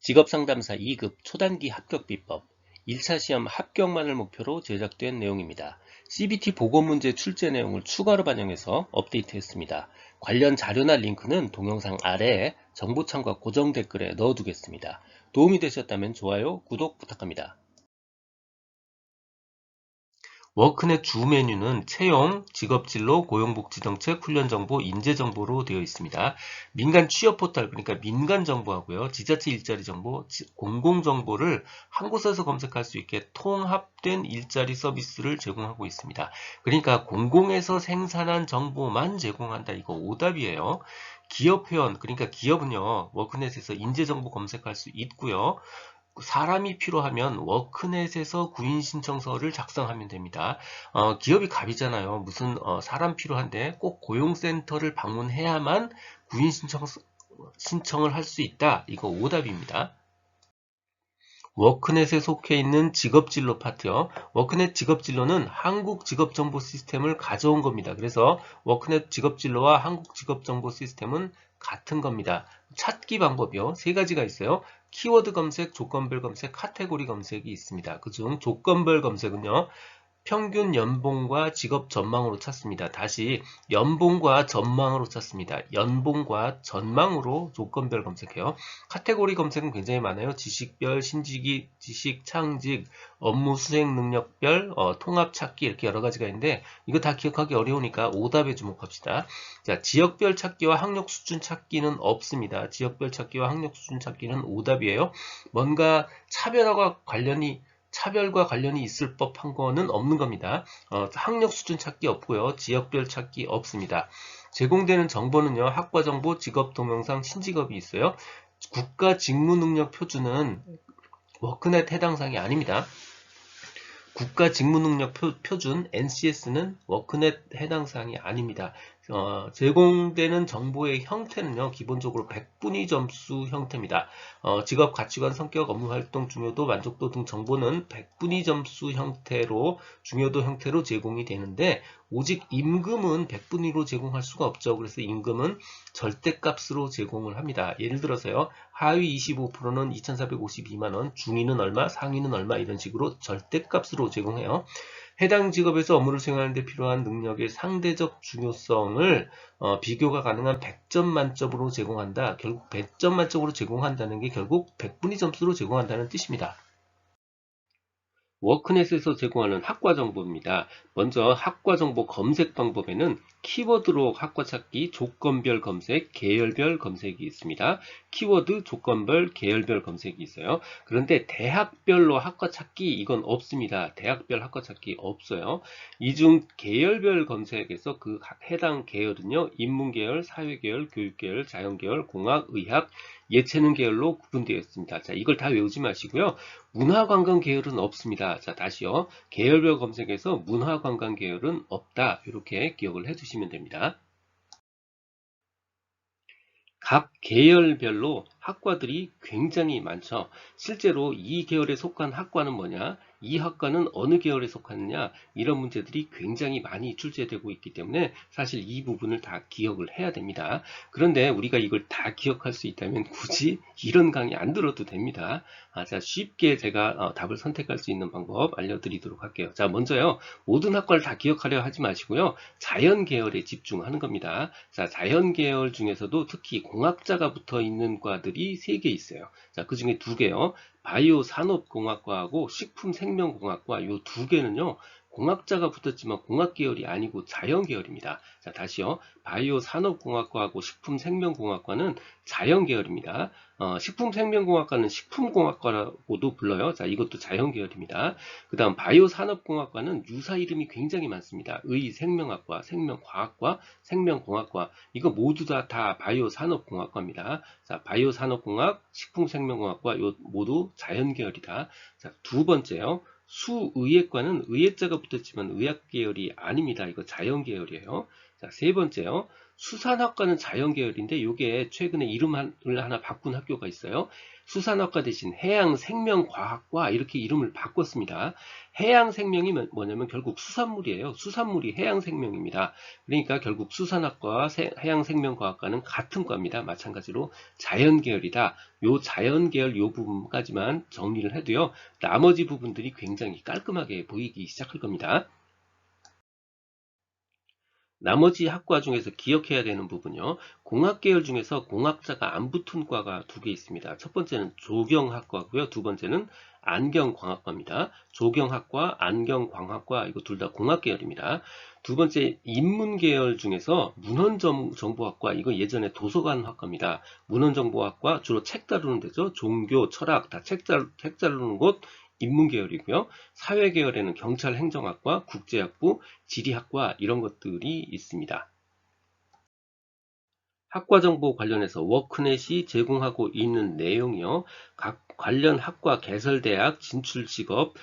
직업상담사 2급 초단기 합격 비법 1차 시험 합격만을 목표로 제작된 내용입니다. CBT 보고문제 출제 내용을 추가로 반영해서 업데이트했습니다. 관련 자료나 링크는 동영상 아래에 정보창과 고정 댓글에 넣어두겠습니다. 도움이 되셨다면 좋아요, 구독 부탁합니다. 워크넷 주 메뉴는 채용, 직업진로, 고용복지정책, 훈련정보, 인재정보로 되어 있습니다. 민간 취업 포털, 그러니까 민간 정보하고요, 지자체 일자리 정보, 공공정보를 한 곳에서 검색할 수 있게 통합된 일자리 서비스를 제공하고 있습니다. 그러니까 공공에서 생산한 정보만 제공한다. 이거 오답이에요. 기업 회원, 그러니까 기업은요, 워크넷에서 인재정보 검색할 수 있고요. 사람이 필요하면 워크넷에서 구인신청서를 작성하면 됩니다. 기업이 갑이잖아요. 무슨 사람 필요한데 꼭 고용센터를 방문해야만 신청을 할 수 있다. 이거 오답입니다. 워크넷에 속해 있는 직업진로 파트요. 워크넷 직업진로는 한국 직업정보 시스템을 가져온 겁니다. 그래서 워크넷 직업진로와 한국 직업정보 시스템은 같은 겁니다. 찾기 방법이요. 세 가지가 있어요. 키워드 검색, 조건별 검색, 카테고리 검색이 있습니다. 그중 조건별 검색은요. 평균 연봉과 직업 전망으로 찾습니다. 다시 연봉과 전망으로 찾습니다. 연봉과 전망으로 조건별 검색해요. 카테고리 검색은 굉장히 많아요. 지식별, 신지기, 지식, 창직, 업무 수행 능력별, 통합 찾기 이렇게 여러 가지가 있는데 이거 다 기억하기 어려우니까 오답에 주목합시다. 자, 지역별 찾기와 학력 수준 찾기는 없습니다. 지역별 찾기와 학력 수준 찾기는 오답이에요. 뭔가 차별과 관련이 있을 법한 거는 없는 겁니다. 학력 수준 찾기 없고요. 지역별 찾기 없습니다. 제공되는 정보는요. 학과 정보, 직업 동영상, 신직업이 있어요. 국가 직무 능력 표준은 워크넷 해당 사항이 아닙니다. 국가 직무 능력 표준 NCS는 워크넷 해당 사항이 아닙니다. 제공되는 정보의 형태는요, 기본적으로 백분위 점수 형태입니다. 직업 가치관, 성격, 업무 활동, 중요도, 만족도 등 정보는 백분위 점수 형태로, 중요도 형태로 제공이 되는데, 오직 임금은 백분위로 제공할 수가 없죠. 그래서 임금은 절대값으로 제공을 합니다. 예를 들어서요, 하위 25%는 2,452만원, 중위는 얼마, 상위는 얼마 이런 식으로 절대값으로 제공해요. 해당 직업에서 업무를 수행하는 데 필요한 능력의 상대적 중요성을 비교가 가능한 100점 만점으로 제공한다. 결국 100점 만점으로 제공한다는 게 결국 백분위 점수로 제공한다는 뜻입니다. 워크넷에서 제공하는 학과 정보입니다. 먼저 학과 정보 검색 방법에는 키워드로 학과 찾기, 조건별 검색, 계열별 검색이 있습니다. 키워드, 조건별, 계열별 검색이 있어요. 그런데 대학별로 학과 찾기 이건 없습니다. 대학별 학과 찾기 없어요. 이 중 계열별 검색에서 그 해당 계열은요. 인문계열, 사회계열, 교육계열, 자연계열, 공학, 의학, 예체능 계열로 구분되어 있습니다. 자, 이걸 다 외우지 마시고요. 문화관광 계열은 없습니다. 자, 다시요. 계열별 검색에서 문화관광 계열은 없다. 이렇게 기억을 해두시면 됩니다. 각 계열별로 학과들이 굉장히 많죠. 실제로 이 계열에 속한 학과는 뭐냐, 이 학과는 어느 계열에 속하느냐, 이런 문제들이 굉장히 많이 출제되고 있기 때문에 사실 이 부분을 다 기억을 해야 됩니다. 그런데 우리가 이걸 다 기억할 수 있다면 굳이 이런 강의 안 들어도 됩니다. 자, 쉽게 제가 답을 선택할 수 있는 방법 알려드리도록 할게요. 자, 먼저요. 모든 학과를 다 기억하려 하지 마시고요. 자연 계열에 집중하는 겁니다. 자, 자연 계열 중에서도 특히 공학자가 붙어 있는 과들이 3개 있어요. 자, 그 중에 2개요. 바이오 산업공학과하고 식품생명공학과 요 2개는요. 공학자가 붙었지만 공학 계열이 아니고 자연 계열입니다. 자, 다시요. 바이오 산업공학과하고 식품생명공학과는 자연 계열입니다. 식품생명공학과는 식품공학과라고도 불러요. 자, 이것도 자연 계열입니다. 그 다음 바이오 산업공학과는 유사 이름이 굉장히 많습니다. 생명학과, 생명과학과, 생명공학과 이거 모두 다 바이오 산업공학과입니다. 자, 바이오 산업공학, 식품생명공학과 요 모두 자연 계열이다. 자, 두 번째요. 수의학과는 의학자가 붙었지만 의학 계열이 아닙니다. 이거 자연 계열이에요. 자, 세 번째요. 수산학과는 자연계열인데 이게 최근에 이름을 하나 바꾼 학교가 있어요. 수산학과 대신 해양생명과학과 이렇게 이름을 바꿨습니다. 해양생명이 뭐냐면 결국 수산물이에요. 수산물이 해양생명입니다. 그러니까 결국 수산학과와 해양생명과학과는 같은 과입니다. 마찬가지로 자연계열이다. 요 자연계열 요 부분까지만 정리를 해도요. 나머지 부분들이 굉장히 깔끔하게 보이기 시작할 겁니다. 나머지 학과 중에서 기억해야 되는 부분요. 공학 계열 중에서 공학자가 안 붙은 과가 두 개 있습니다. 첫 번째는 조경학과고요. 두 번째는 안경광학과입니다. 조경학과, 안경광학과 이거 둘 다 공학 계열입니다. 두 번째 인문 계열 중에서 문헌정보학과 이거 예전에 도서관 학과입니다. 문헌정보학과 주로 책 다루는 데죠. 종교, 철학 다 책 다루는 곳 인문계열이고요. 사회계열에는 경찰행정학과, 국제학부, 지리학과 이런 것들이 있습니다. 학과 정보 관련해서 워크넷이 제공하고 있는 내용이요. 각 관련 학과 개설대학, 진출 직업,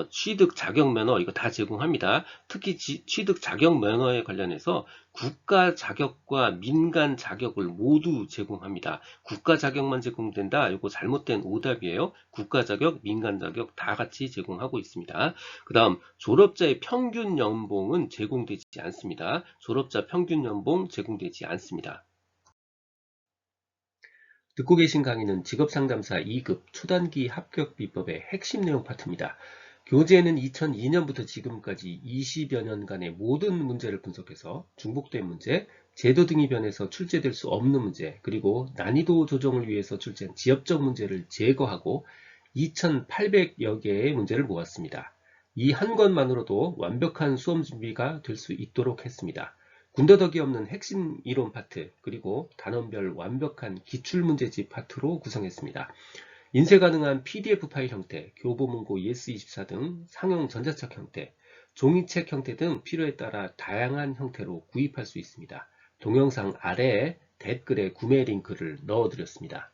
취득 자격 면허 이거 다 제공합니다. 특히 취득 자격 면허에 관련해서 국가 자격과 민간 자격을 모두 제공합니다. 국가 자격만 제공된다. 이거 잘못된 오답이에요. 국가 자격, 민간 자격 다 같이 제공하고 있습니다. 그 다음 졸업자의 평균 연봉은 제공되지 않습니다. 졸업자 평균 연봉 제공되지 않습니다. 듣고 계신 강의는 직업상담사 2급 초단기 합격 비법의 핵심 내용 파트입니다. 교재에는 2002년부터 지금까지 20여 년간의 모든 문제를 분석해서 중복된 문제, 제도 등이 변해서 출제될 수 없는 문제, 그리고 난이도 조정을 위해서 출제한 지엽적 문제를 제거하고 2,800여 개의 문제를 모았습니다. 이 한 권만으로도 완벽한 수험 준비가 될 수 있도록 했습니다. 군더더기 없는 핵심 이론 파트, 그리고 단원별 완벽한 기출문제집 파트로 구성했습니다. 인쇄 가능한 PDF 파일 형태, 교보문고 ES24 등 상용 전자책 형태, 종이책 형태 등 필요에 따라 다양한 형태로 구입할 수 있습니다. 동영상 아래에 댓글에 구매 링크를 넣어드렸습니다.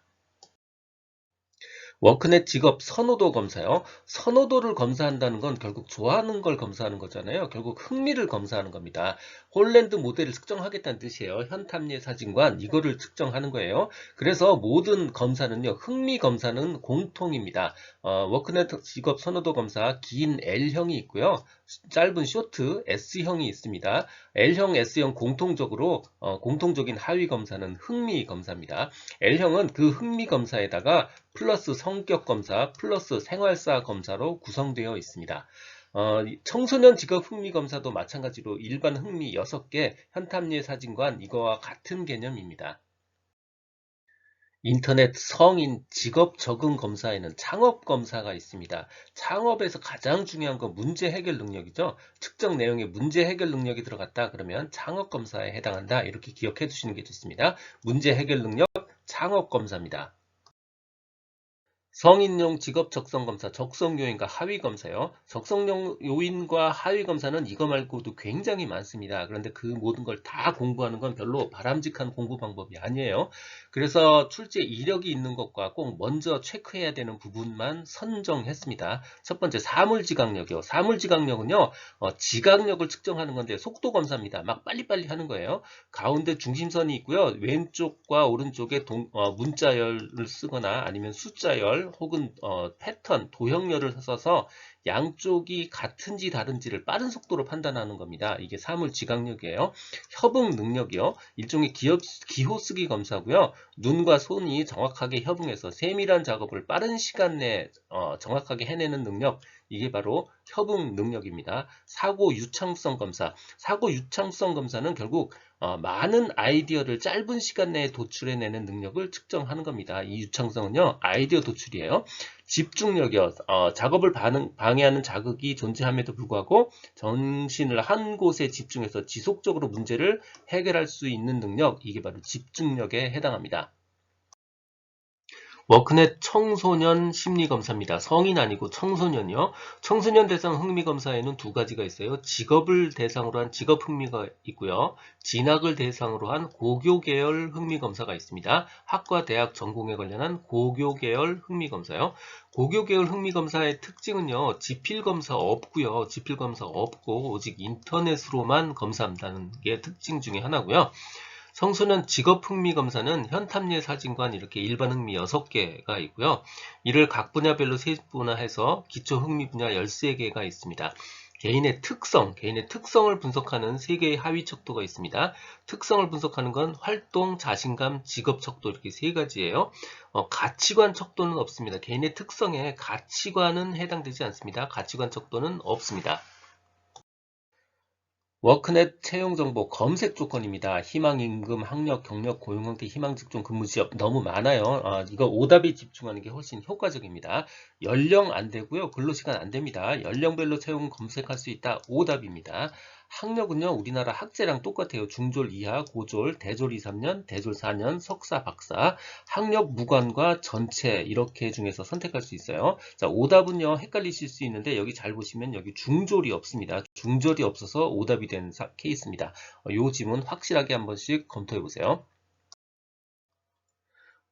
워크넷 직업 선호도 검사요. 선호도를 검사한다는 건 결국 좋아하는 걸 검사하는 거잖아요. 결국 흥미를 검사하는 겁니다. 홀랜드 모델을 측정하겠다는 뜻이에요. 현탐례 사진관 이거를 측정하는 거예요. 그래서 모든 검사는요. 흥미 검사는 공통입니다. 워크넷 직업 선호도 검사 긴 L형이 있고요. 짧은 쇼트 S형이 있습니다. L형, S형 공통적으로 공통적인 하위 검사는 흥미 검사입니다. L형은 그 흥미 검사에다가 플러스 성격 검사, 플러스 생활사 검사로 구성되어 있습니다. 청소년 직업 흥미 검사도 마찬가지로 일반 흥미 6개, 현탐례 사진관 이거와 같은 개념입니다. 인터넷 성인 직업 적응 검사에는 창업 검사가 있습니다. 창업에서 가장 중요한 건 문제 해결 능력이죠. 측정 내용에 문제 해결 능력이 들어갔다 그러면 창업 검사에 해당한다. 이렇게 기억해 두시는 게 좋습니다. 문제 해결 능력 창업 검사입니다. 성인용 직업 적성 검사, 적성 요인과 하위 검사요. 적성 요인과 하위 검사는 이거 말고도 굉장히 많습니다. 그런데 그 모든 걸 다 공부하는 건 별로 바람직한 공부 방법이 아니에요. 그래서 출제 이력이 있는 것과 꼭 먼저 체크해야 되는 부분만 선정했습니다. 첫 번째 사물지각력이요. 사물지각력은요, 지각력을 측정하는 건데 속도 검사입니다. 막 빨리빨리 하는 거예요. 가운데 중심선이 있고요. 왼쪽과 오른쪽에 문자열을 쓰거나 아니면 숫자열 혹은 패턴, 도형열을 써서 양쪽이 같은지 다른지를 빠른 속도로 판단하는 겁니다. 이게 사물 지각력이에요. 협응 능력이요. 일종의 기호 쓰기 검사고요. 눈과 손이 정확하게 협응해서 세밀한 작업을 빠른 시간 내에 정확하게 해내는 능력. 이게 바로 협응 능력입니다. 사고 유창성 검사. 사고 유창성 검사는 결국 많은 아이디어를 짧은 시간 내에 도출해내는 능력을 측정하는 겁니다. 이 유창성은요, 아이디어 도출이에요. 집중력이요, 작업을 방해하는 자극이 존재함에도 불구하고 정신을 한 곳에 집중해서 지속적으로 문제를 해결할 수 있는 능력, 이게 바로 집중력에 해당합니다. 워크넷 청소년 심리검사입니다. 성인 아니고 청소년이요. 청소년 대상 흥미검사에는 두 가지가 있어요. 직업을 대상으로 한 직업 흥미가 있고요. 진학을 대상으로 한 고교 계열 흥미검사가 있습니다. 학과, 대학, 전공에 관련한 고교 계열 흥미검사요. 고교 계열 흥미검사의 특징은요. 지필검사 없고요. 지필검사 없고 오직 인터넷으로만 검사한다는 게 특징 중에 하나고요. 청소년 직업흥미검사는 현탐례 사진관 이렇게 일반 흥미 6개가 있고요. 이를 각 분야별로 세분화해서 기초 흥미 분야 13개가 있습니다. 개인의 특성을 분석하는 3개의 하위 척도가 있습니다. 특성을 분석하는 건 활동, 자신감, 직업 척도 이렇게 3가지예요. 가치관 척도는 없습니다. 개인의 특성에 가치관은 해당되지 않습니다. 가치관 척도는 없습니다. 워크넷 채용정보 검색 조건입니다. 희망 임금, 학력, 경력, 고용 형태, 희망 직종, 근무 지역 너무 많아요. 이거 오답에 집중하는 게 훨씬 효과적입니다. 연령 안 되고요. 근로시간 안 됩니다. 연령별로 채용 검색할 수 있다. 오답입니다. 학력은요. 우리나라 학제랑 똑같아요. 중졸 이하, 고졸, 대졸 2, 3년, 대졸 4년, 석사, 박사, 학력 무관과 전체 이렇게 중에서 선택할 수 있어요. 자, 오답은요. 헷갈리실 수 있는데 여기 잘 보시면 여기 중졸이 없습니다. 중졸이 없어서 오답이 된 케이스입니다. 요 지문 확실하게 한 번씩 검토해 보세요.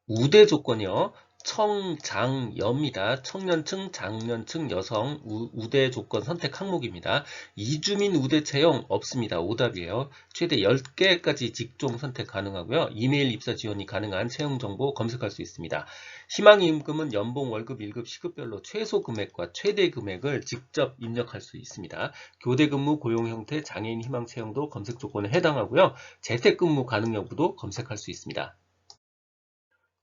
우대 조건이요. 청장여입니다. 청년층, 장년층, 여성 우대 조건 선택 항목입니다. 이주민 우대 채용 없습니다. 오답이에요. 최대 10개까지 직종 선택 가능하고요. 이메일 입사 지원이 가능한 채용 정보 검색할 수 있습니다. 희망 임금은 연봉, 월급, 일급, 시급별로 최소 금액과 최대 금액을 직접 입력할 수 있습니다. 교대 근무, 고용 형태, 장애인 희망 채용도 검색 조건에 해당하고요. 재택근무 가능 여부도 검색할 수 있습니다.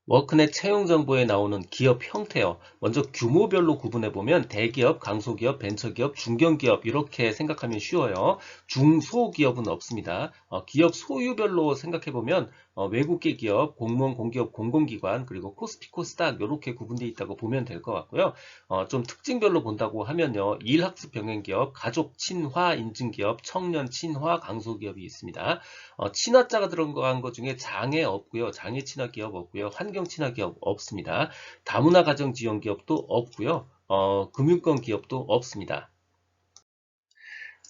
워크넷 채용 정보에 나오는 기업 형태요. 먼저 규모별로 구분해 보면 대기업, 강소기업, 벤처기업, 중견기업 이렇게 생각하면 쉬워요. 중소기업은 없습니다. 기업 소유별로 생각해 보면 외국계 기업, 공무원, 공기업, 공공기관 그리고 코스피, 코스닥 이렇게 구분되어 있다고 보면 될 것 같고요. 좀 특징별로 본다고 하면요. 일학습 병행기업, 가족 친화 인증기업, 청년 친화 강소기업이 있습니다. 친화자가 들어간 것 중에 장애 없고요. 장애 친화 기업 없고요. 환경 친화 기업 없습니다. 다문화 가정 지원 기업도 없고요. 금융권 기업도 없습니다.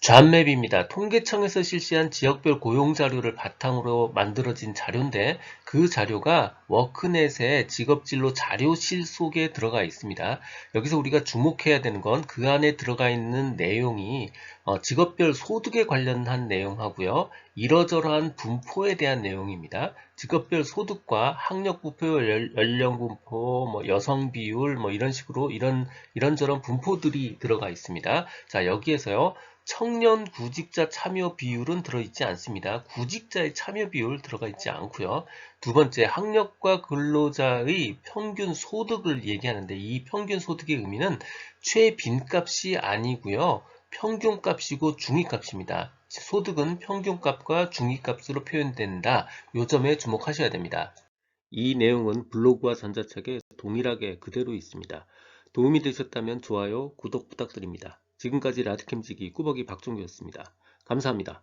잡맵입니다. 통계청에서 실시한 지역별 고용 자료를 바탕으로 만들어진 자료인데 그 자료가 워크넷의 직업진로 자료실 속에 들어가 있습니다. 여기서 우리가 주목해야 되는 건 그 안에 들어가 있는 내용이 직업별 소득에 관련한 내용하고요. 이러저러한 분포에 대한 내용입니다. 직업별 소득과 학력 분포, 연령 분포, 여성 비율 이런 식으로 이런저런 분포들이 들어가 있습니다. 자, 여기에서요. 청년 구직자 참여 비율은 들어있지 않습니다. 구직자의 참여 비율 들어가 있지 않고요. 두 번째, 학력과 근로자의 평균 소득을 얘기하는데 이 평균 소득의 의미는 최빈값이 아니고요. 평균값이고 중위값입니다. 소득은 평균값과 중위값으로 표현된다. 요 점에 주목하셔야 됩니다. 이 내용은 블로그와 전자책에 동일하게 그대로 있습니다. 도움이 되셨다면 좋아요, 구독 부탁드립니다. 지금까지 라드캠지기 꾸벅이 박종규였습니다. 감사합니다.